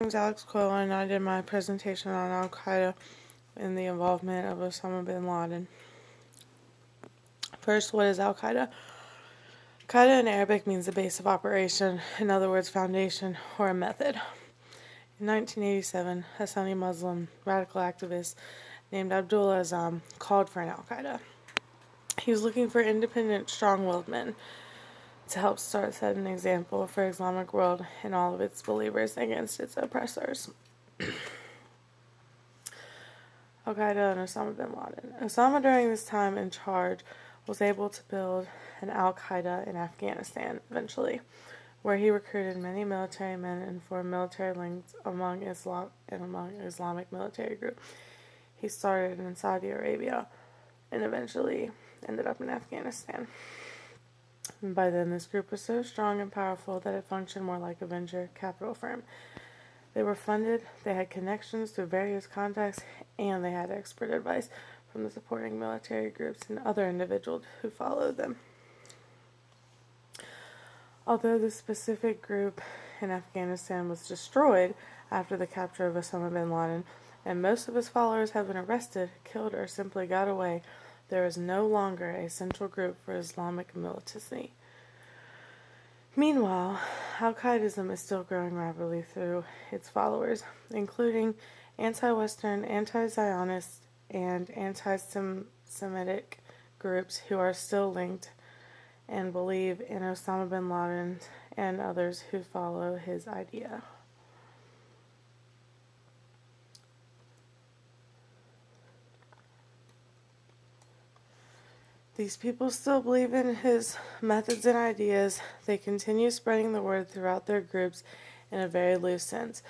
My name is Alex Coyle, and I did my presentation on Al Qaeda and the involvement of Osama bin Laden. First, what is Al Qaeda? Qaeda in Arabic means the base of operation, in other words, foundation or a method. In 1987, a Sunni Muslim radical activist named Abdullah Azam called for an Al Qaeda. He was looking for independent, strong-willed men to help set an example for Islamic world and all of its believers against its oppressors. Al Qaeda and Osama bin Laden. Osama, during this time in charge, was able to build an Al Qaeda in Afghanistan eventually, where he recruited many military men and formed military links among Islamic military groups. He started in Saudi Arabia and eventually ended up in Afghanistan. And by then, this group was so strong and powerful that it functioned more like a venture capital firm. They were funded, they had connections through various contacts, and they had expert advice from the supporting military groups and other individuals who followed them. Although this specific group in Afghanistan was destroyed after the capture of Osama bin Laden, and most of his followers have been arrested, killed, or simply got away, there is no longer a central group for Islamic militancy. Meanwhile, Al-Qaedism is still growing rapidly through its followers, including anti-Western, anti-Zionist, and anti-Semitic groups who are still linked and believe in Osama bin Laden and others who follow his idea. These people still believe in his methods and ideas. They continue spreading the word throughout their groups in a very loose sense.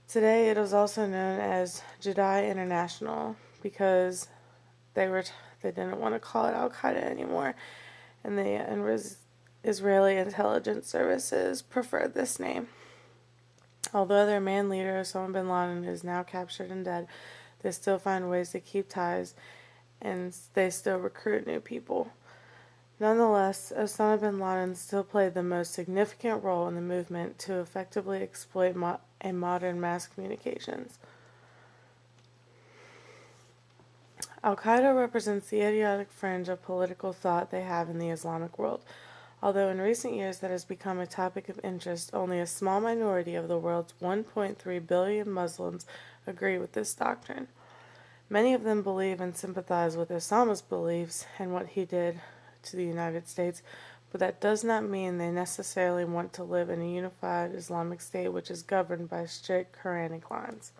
Today it is also known as Jedi International because they didn't want to call it Al Qaeda anymore, and the Israeli intelligence services preferred this name. Although their main leader, Osama bin Laden, is now captured and dead, they still find ways to keep ties, and they still recruit new people. Nonetheless, Osama bin Laden still played the most significant role in the movement to effectively exploit modern mass communications. Al-Qaeda represents the idiotic fringe of political thought they have in the Islamic world. Although in recent years that has become a topic of interest, only a small minority of the world's 1.3 billion Muslims agree with this doctrine. Many of them believe and sympathize with Osama's beliefs and what he did to the United States, but that does not mean they necessarily want to live in a unified Islamic state which is governed by strict Quranic lines.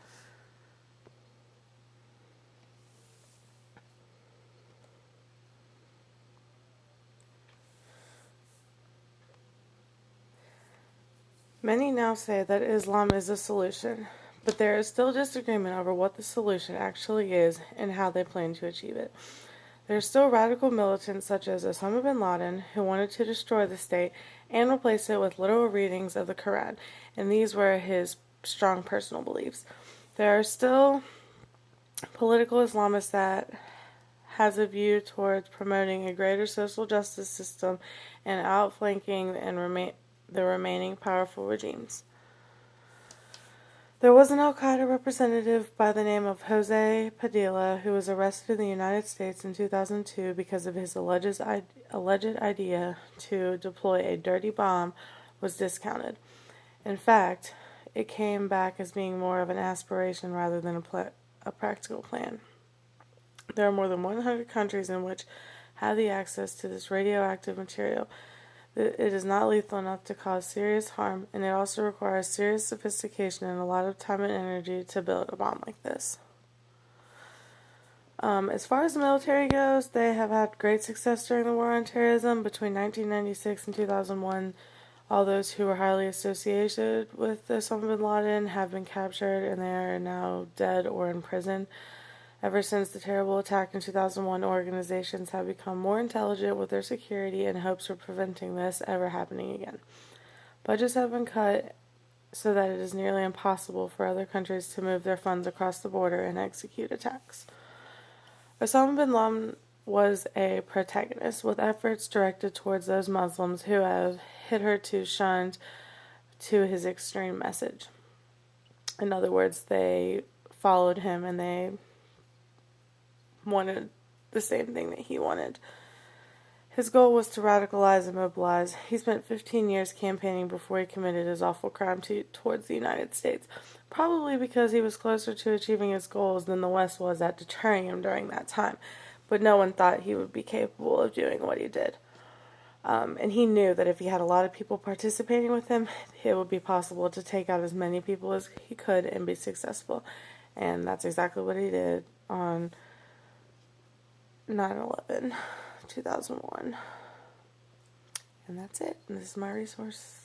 Many now say that Islam is a solution, but there is still disagreement over what the solution actually is and how they plan to achieve it. There are still radical militants such as Osama bin Laden who wanted to destroy the state and replace it with literal readings of the Quran, and these were his strong personal beliefs. There are still political Islamists that has a view towards promoting a greater social justice system and outflanking the remaining powerful regimes. There was an Al-Qaeda representative by the name of Jose Padilla who was arrested in the United States in 2002 because of his alleged idea to deploy a dirty bomb was discounted. In fact, it came back as being more of an aspiration rather than a practical plan. There are more than 100 countries in which have the access to this radioactive material. It is not lethal enough to cause serious harm, and it also requires serious sophistication and a lot of time and energy to build a bomb like this. As far as the military goes, they have had great success during the war on terrorism. Between 1996 and 2001, all those who were highly associated with Osama bin Laden have been captured, and they are now dead or in prison. Ever since the terrible attack in 2001, organizations have become more intelligent with their security in hopes of preventing this ever happening again. Budgets have been cut so that it is nearly impossible for other countries to move their funds across the border and execute attacks. Osama bin Laden was a protagonist with efforts directed towards those Muslims who have hitherto shunned to his extreme message. In other words, they followed him and they wanted the same thing that he wanted. His goal was to radicalize and mobilize. He spent 15 years campaigning before he committed his awful crime towards the United States, probably because he was closer to achieving his goals than the West was at deterring him during that time. But no one thought he would be capable of doing what he did. And he knew that if he had a lot of people participating with him, it would be possible to take out as many people as he could and be successful. And that's exactly what he did on 9/11, 2001. And that's it. And this is my resource.